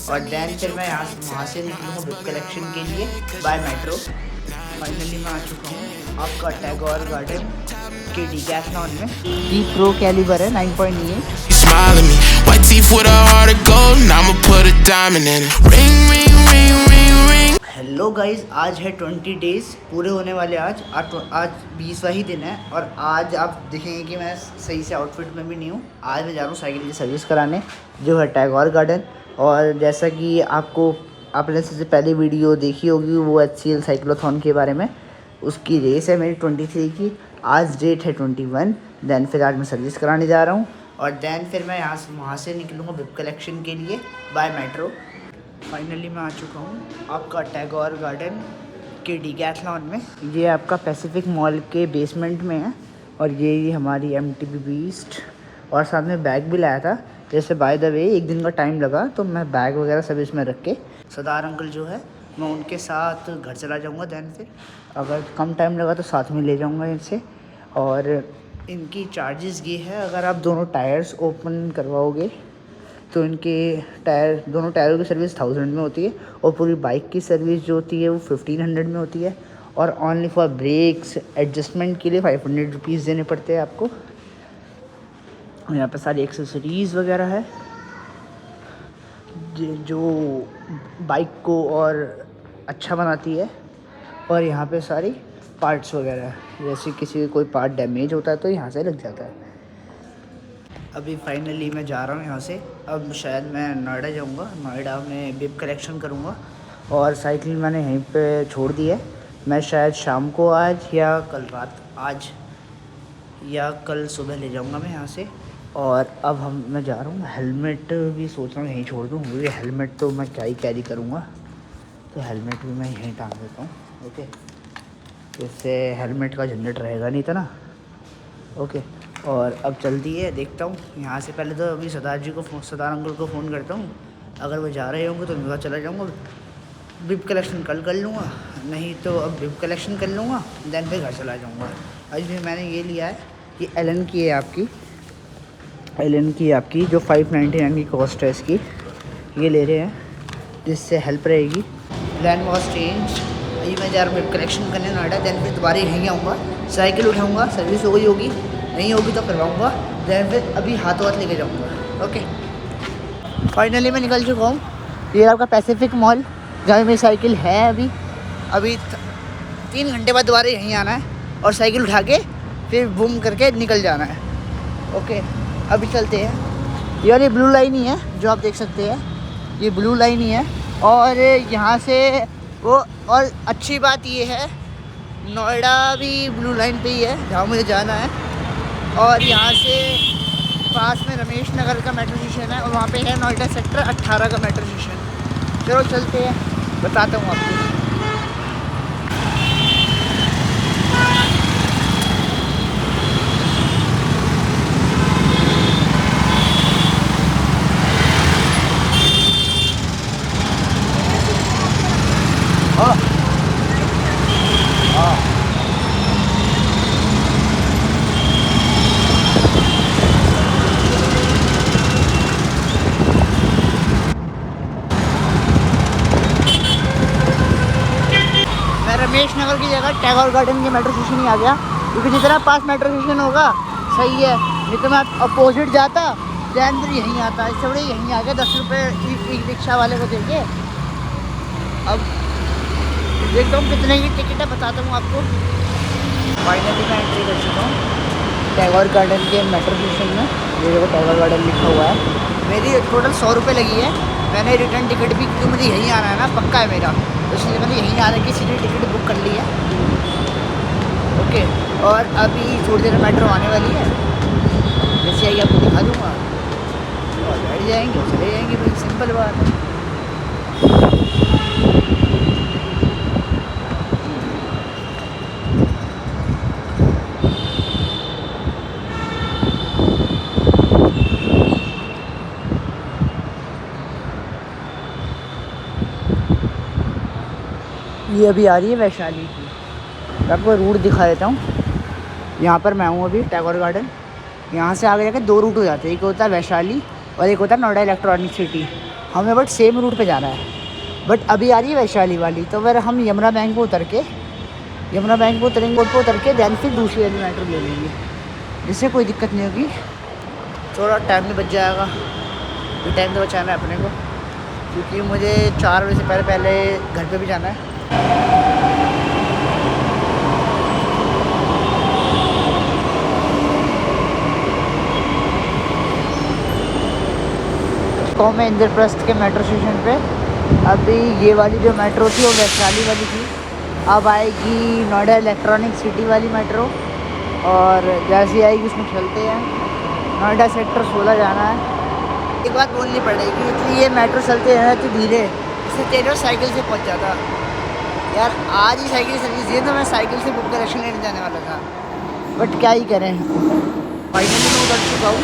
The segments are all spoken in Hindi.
और देन फिर मैं वहाँ से निकलूँगा बुक कलेक्शन के लिए बाय मेट्रो। फाइनली मैं आ चुका हूँ आपका टैगोर गार्डन के डिकैथलॉन में। ई प्रो कैलिबर है 9.8। Smile at me, white teeth with a heart of gold, and I'ma put a diamond in it. Ring, ring, ring, ring, ring. Hello guys, आज है 20 डेज़ पूरे होने वाले। आज 20वां ही दिन है और आज आप देखेंगे कि मैं सही से आउटफिट में भी नहीं हूँ। आज मैं जा रहा हूँ साइकिल की सर्विस कराने जो है टैगोर गार्डन। और जैसा कि आपने सबसे पहले वीडियो देखी होगी वो HCL साइक्लोथॉन के बारे में, उसकी रेस है मेरी 23 की। आज डेट है 21। दैन फिर आज मैं सर्विस कराने जा रहा हूँ और दैन फिर मैं वहाँ से निकलूँगा बुक कलेक्शन के लिए बाय मेट्रो। फाइनली मैं आ चुका हूँ आपका टैगोर गार्डन के डिकैथलॉन में। ये आपका पैसिफिक मॉल के बेसमेंट में है और ये हमारी MTB बीस्ट। और साथ में बैग भी लाया था। जैसे बाय द वे एक दिन का टाइम लगा तो मैं बैग वगैरह सब इसमें रख के सरदार अंकल जो है मैं उनके साथ घर चला जाऊँगा। दैन फिर अगर कम टाइम लगा तो साथ में ले जाऊँगा इनसे। और इनकी चार्जेस ये है, अगर आप दोनों टायर्स ओपन करवाओगे तो इनके दोनों टायरों की सर्विस 1000 में होती है और पूरी बाइक की सर्विस जो होती है वो 1500 में होती है। और ओनली फॉर ब्रेक्स एडजस्टमेंट के लिए 500 रुपीज़ देने पड़ते हैं आपको। यहाँ पे सारी एक्सेसरीज़ वगैरह है जो बाइक को और अच्छा बनाती है। और यहाँ पे सारी पार्ट्स वगैरह है, जैसे किसी कोई पार्ट डैमेज होता है तो यहाँ से लग जाता है। अभी फाइनली मैं जा रहा हूँ यहाँ से। अब शायद मैं नोएडा जाऊँगा, नोएडा में बिप कलेक्शन करूँगा। और साइकिल मैंने यहीं पे छोड़ दी है। मैं शायद शाम को आज या कल रात, आज या कल सुबह ले जाऊँगा मैं यहाँ से। और अब मैं जा रहा हूँ। हेलमेट भी सोच रहा हूँ यहीं छोड़ दूँ, क्योंकि हेलमेट तो मैं क्या ही कैरी करूँगा, तो हेलमेट भी मैं यहीं टांग देता हूँ। ओके, इससे हेलमेट का झंझट रहेगा नहीं था ना। ओके, और अब चलती है, देखता हूँ यहाँ से। पहले तो अभी सरदार अंकल को फ़ोन करता हूँ। अगर वो जा रहे होंगे तो उनके साथ चला जाऊँगा। बिप कलेक्शन कल कर लूँगा, नहीं तो अब बिप कलेक्शन कर लूँगा, दैन फिर घर चला जाऊँगा। अभी भी मैंने ये लिया है, ये एलन की है आपकी जो 599 की कॉस्ट है इसकी। ये ले रहे हैं जिससे हेल्प रहेगी। Plan was change. अभी मैं जा रहा हूँ बिप कलेक्शन करने नोएडा। दैन फिर दोबारा यहीं आऊँगा, साइकिल उठाऊँगा, सर्विस हो गई होगी, नहीं होगी तो करवाऊँगा। दैन फिर अभी हाथों हाथ लेके जाऊँगा। ओके, फाइनली मैं निकल चुका हूँ। ये आपका पैसिफिक मॉल जहाँ मेरी साइकिल है। अभी 3 घंटे बाद दोबारा यहीं आना है और साइकिल उठा के फिर बूम करके निकल जाना है। ओके, अभी चलते हैं। ये वाली ब्लू लाइन ही है जो आप देख सकते हैं, ये ब्लू लाइन ही है। और यहाँ से वो, और अच्छी बात ये है नोएडा भी ब्लू लाइन पे ही है जहाँ मुझे जाना है। और यहाँ से पास में रमेश नगर का मेट्रो स्टेशन है और वहाँ पे है नोएडा सेक्टर 18 का मेट्रो स्टेशन। चलो चलते हैं, बताता हूँ आपको। रमेश नगर की जगह टैगोर गार्डन के मेट्रो स्टेशन ही आ गया, क्योंकि जितना पास मेट्रो स्टेशन होगा सही है। नहीं तो मैं अपोजिट जाता, दैन फिर यहीं आता। इससे बड़े यहीं आ गया 10 रुपये ई रिक्शा वाले को देके। अब देखता हूँ कितने की टिकट है, बताता हूँ आपको। फाइनली मैं एंट्री कर चुका हूँ टैगोर गार्डन के मेट्रो स्टेशन में। ये देखो टैगोर गार्डन लिखा हुआ है। मेरी टोटल 100 रुपये लगी है। मैंने रिटर्न टिकट भी, क्योंकि मुझे यहीं आना है ना, पक्का है मेरा, तो इसलिए मैंने यहीं आने की सीधी टिकट बुक कर ली है। ओके, और अभी थोड़ी देर में मेट्रो आने वाली है, जैसे आइए आपको दिखा दूँगा और बैठ जाएंगे और चले जाएंगे। भाई सिंपल बात है। ये अभी आ रही है वैशाली की। आपको रूट दिखा देता हूँ। यहाँ पर मैं हूँ अभी टैगोर गार्डन। यहाँ से आगे जाकर 2 रूट हो जाते हैं, एक होता है वैशाली और एक होता है नोएडा इलेक्ट्रॉनिक सिटी। हमें बट सेम रूट पे जाना है, बट अभी आ रही है वैशाली वाली, तो फिर हम यमुना बैंक पे उतर के उतर के दैन फिर दूसरी वाली मेट्रो ले लेंगे, जिससे कोई दिक्कत नहीं होगी। थोड़ा टाइम भी बच जाएगा, ये टाइम तो बचाना है अपने को, क्योंकि मुझे 4 बजे से पहले घर पे भी जाना है। तो मैं इंद्रप्रस्थ के मेट्रो स्टेशन पे, अभी ये वाली जो मेट्रो थी वो वैशाली वाली थी, अब आएगी नोएडा इलेक्ट्रॉनिक सिटी वाली मेट्रो, और जैसे आएगी उसमें चलते हैं। नोएडा सेक्टर 16 जाना है। एक बात बोलनी पड़ेगी, इसलिए ये मेट्रो चलते हैं तो धीरे, इससे तेरे साइकिल से पहुंच जाता यार। आज ही साइकिल सर्विस दी तो मैं साइकिल से बुक करेक्शन लेने जाने वाला था, बट क्या ही करें। फाइनली मैं उतर चुका हूँ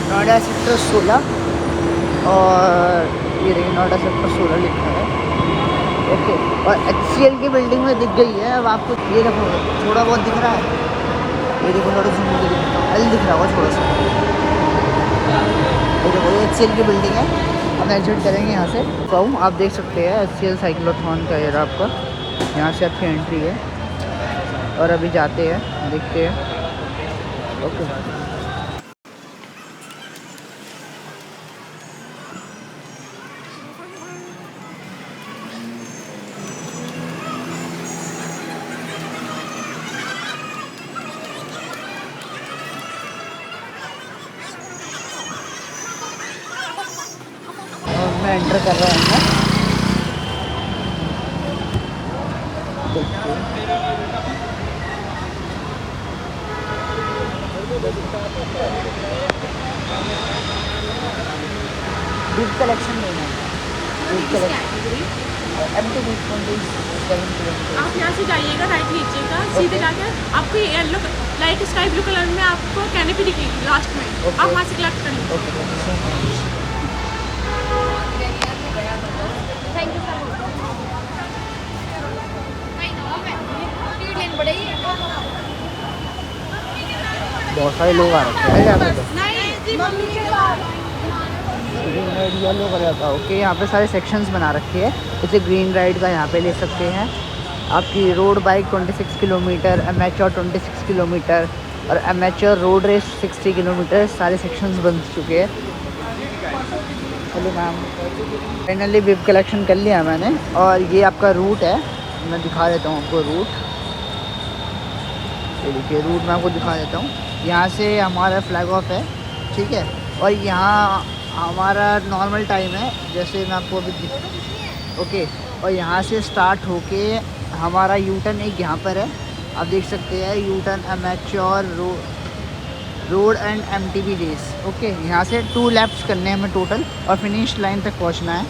नोएडा सेक्टर 16, और ये देखिए नोएडा सेक्टर 16 लिखा है। ओके, और HCL की बिल्डिंग में दिख गई है। अब आपको ये देखो थोड़ा बहुत दिख रहा है, ये देखो थोड़ा सा मुझे एल दिख रहा होगा थोड़ा सा, ये देखो ये HCL की बिल्डिंग है। हम एग्जिट करेंगे यहाँ से, तो आप देख सकते हैं HCL साइक्लोथॉन का एरिया आपका, यहाँ से आपकी एंट्री है, और अभी जाते हैं देखते हैं। ओके, मैं एंटर कर रहा हूँ। बिग कलेक्शन लेना है, बिग कलेक्शन आप यहाँ से जाइएगा, राइट लीजिएगा, सीधे जाकर आपको yellow light sky blue colour में आपको कैनोपी दिखेगी लास्ट में, आप वहाँ से कलेक्ट कर लीजिए। बहुत सारे लोग आ रखे हैं यहाँ पे, तो येलो कलर का। ओके, यहाँ पे सारे सेक्शंस बना रखे हैं, जैसे ग्रीन राइड का यहाँ पे ले सकते हैं, आपकी road bike 26 kilometre, amateur 26 kilometre, और एमेच्योर रोड रेस 60 किलोमीटर, सारे सेक्शंस बन चुके हैं। Hello ma'am, finally whip collection कर लिया मैंने, और ये आपका रूट है, मैं दिखा देता हूँ आपको रूट। ये देखिए रूट मैं आपको दिखा देता हूँ। यहाँ से हमारा फ्लैग ऑफ है, ठीक है, और यहाँ हमारा नॉर्मल टाइम है, जैसे मैं आपको अभी ओके, और यहाँ से स्टार्ट होके हमारा यू टर्न एक यहाँ पर है, आप देख सकते हैं you turn amateur road and MTB race. Okay, यहाँ से 2 लैप्स करने हैं हमें टोटल, और फिनिश लाइन तक पहुँचना है।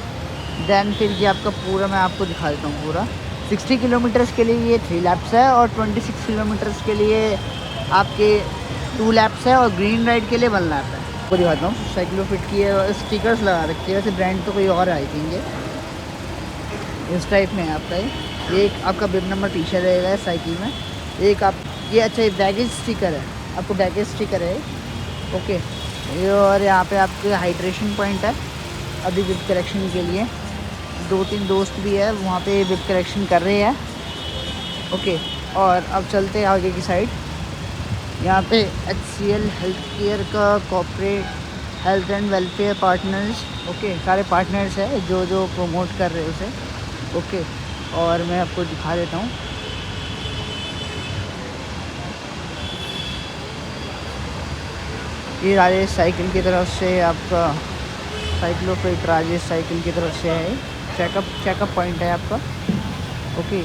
देन फिर ये आपका पूरा मैं आपको दिखा देता हूँ पूरा। 60 किलोमीटर्स के लिए ये 3 लैप्स है, और 26 किलोमीटर्स के लिए आपके 2 लैप्स है, और ग्रीन राइड के लिए 1 लैप है। आपको दिखाता हूँ, साइक्लोफिट की है, स्टिकर्स लगा रखे हैं, वैसे ब्रांड तो कोई और आई थिंक इस टाइप में है आपका। ये एक आपका बिब नंबर टी-शर्ट रहेगा साइकिल में, एक आप ये अच्छा बैगेज स्टिकर है, आपको बैगेज स्टिकर है। ओके, ये और यहाँ पे आपके हाइड्रेशन पॉइंट है अभी विप कलेक्शन के लिए। 2-3 दोस्त भी है वहाँ पे विप कलेक्शन कर रहे हैं। ओके, और अब चलते हैं आगे की साइड। यहाँ पे HCL हेल्थ केयर का corporate health and welfare partners, okay, सारे पार्टनर्स हैं जो जो प्रमोट कर रहे हैं उसे। ओके, और मैं आपको दिखा देता हूँ। ये राजेश साइकिल की तरफ से आपका साइक्लोफिट राजेश साइकिल की तरफ से है, चेकअप पॉइंट है आपका। ओके,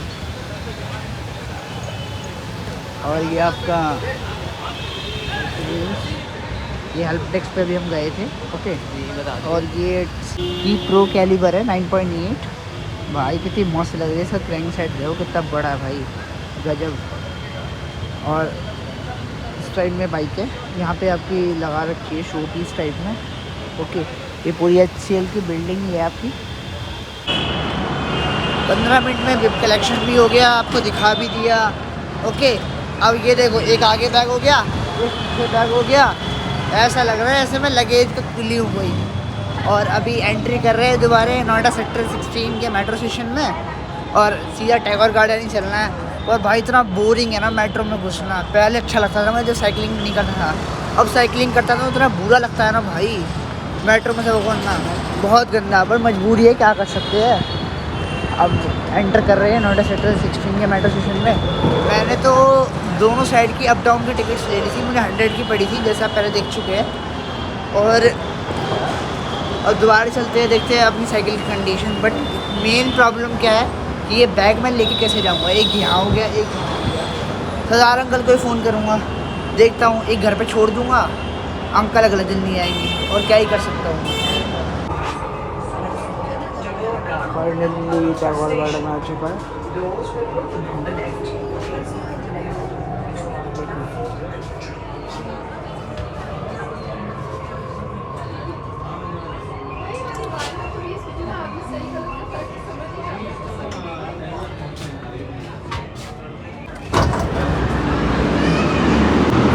और ये आपका ये हेल्प डेस्क पे भी हम गए थे। ओके, और ये की प्रो कैलिबर है 9.8, भाई कितनी मस्त लग रही है। इसका क्रैंक सेट देखो कितना बड़ा है भाई, गजब। और इस टाइप में बाइक है, यहाँ पे आपकी लगा रखी है शो पीस टाइप में। ओके, ये पूरी HCL की बिल्डिंग है आपकी। 15 मिनट में विप कलेक्शन भी हो गया, आपको दिखा भी दिया। ओके, अब ये देखो एक आगे बैग हो गया, एक पीछे बैग हो गया। ऐसा लग रहा है ऐसे मैं लगेज का कुली हूँ कोई। और अभी एंट्री कर रहे हैं दोबारा नोएडा सेक्टर 16 के मेट्रो स्टेशन में और सीधा टैगोर गार्डन ही चलना है। और भाई इतना बोरिंग है ना मेट्रो में घुसना। पहले अच्छा लगता था मैं जब साइकिलिंग नहीं करता था, अब साइकिलिंग करता था तो इतना बुरा लगता है ना भाई मेट्रो में सब घूमना, बहुत गंदा। पर मजबूरी है, क्या कर सकते हैं। अब एंटर कर रहे हैं नोएडा सेक्टर 16 के मेट्रो स्टेशन में। मैंने तो दोनों साइड की अप डाउन की टिकट्स ले ली थी, मुझे 100 की पड़ी थी जैसे आप पहले देख चुके हैं। और अब दोबारा चलते हैं, देखते हैं अपनी साइकिल की कंडीशन। बट मेन प्रॉब्लम क्या है कि ये बैग मैं लेके कैसे जाऊँगा। एक यहाँ हो गया, एक यहाँ हो गया। सरदार अंकल को ही फ़ोन करूँगा, देखता हूँ एक घर पे छोड़ दूँगा, अंकल अगले दिन नहीं आएंगे और क्या ही कर सकता हूँ। फाइनली टैगोर गार्डन आ चुका है।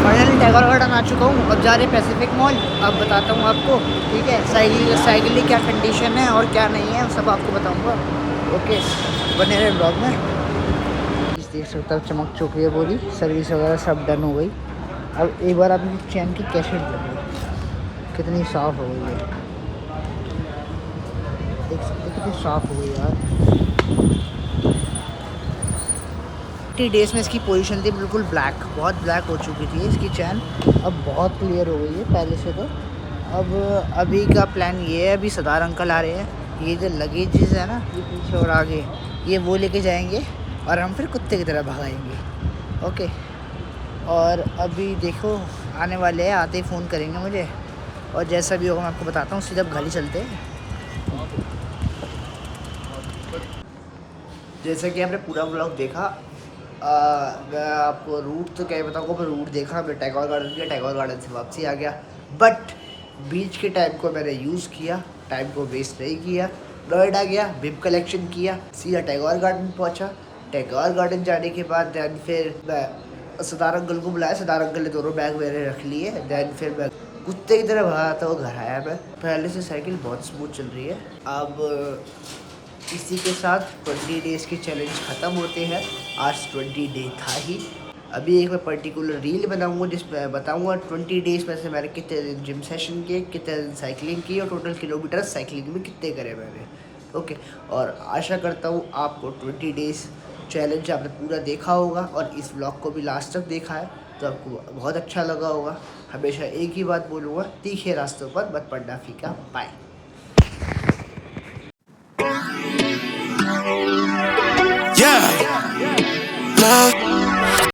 फाइनली टैगोर गार्डन आ चुका हूँ। अब जा रहे पैसिफिक मॉल। अब बताता हूँ आपको, ठीक है, साइकिल की क्या कंडीशन है और क्या नहीं है सब आपको बताऊँगा। ओके, बने रहे ब्लॉग में। देख सकते हो चमक चुकी है पूरी, सर्विस वगैरह सब डन हो गई। अब एक बार अपनी चैन की कैसेट देखो कितनी साफ़ हो गई है, देख सकते कितनी साफ़ हो गई यार। 30 डेज़ में इसकी पोजीशन थी बिल्कुल ब्लैक, बहुत ब्लैक हो चुकी थी इसकी चैन। अब बहुत क्लियर हो गई है पहले से तो। अब अभी का प्लान ये है, अभी सरदार अंकल आ रहे हैं, ये जो लगेजेस है ना ये पीछे और आगे ये वो लेके जाएंगे और हम फिर कुत्ते की तरह भगाएंगे। ओके, और अभी देखो आने वाले हैं, आते ही फ़ोन करेंगे मुझे और जैसा भी होगा मैं आपको बताता हूँ। सीधा अब घर ही चलते हैं। जैसा कि आपने पूरा व्लॉग देखा, मैं आपको रूट तो क्या बताऊँगा, पर रूट देखा मैं टैगोर गार्डन गया, टैगोर गार्डन से वापसी आ गया। बट बीच के टाइम को मैंने यूज़ किया, टाइम को वेस्ट नहीं किया। नोएडा गया, बिब कलेक्शन किया, सीधा टैगोर गार्डन पहुंचा। टैगोर गार्डन जाने के बाद दैन फिर मैं सरदार अंकल को बुलाया, सरदार अंकल ने दोनों बैग मेरे रख लिए। दैन फिर मैं कुत्ते की तरह भागा था वो घर आया। मैं पहले से साइकिल बहुत स्मूथ चल रही है। अब इसी के साथ 20 डेज़ के चैलेंज ख़त्म होते हैं। आज 20 डे था ही। अभी एक मैं पर्टिकुलर रील बनाऊंगा जिसमें बताऊंगा 20 डेज़ में से मैंने कितने दिन जिम सेशन किए, कितने दिन साइकिलिंग की और टोटल किलोमीटर साइकिलिंग में कितने करे मैंने। ओके, और आशा करता हूँ आपको 20 डेज़ चैलेंज आपने पूरा देखा होगा और इस व्लॉग को भी लास्ट तक देखा है तो आपको बहुत अच्छा लगा होगा। हमेशा एक ही बात बोलूँगा, तीखे रास्तों पर मत पड़ना फीका। बाय।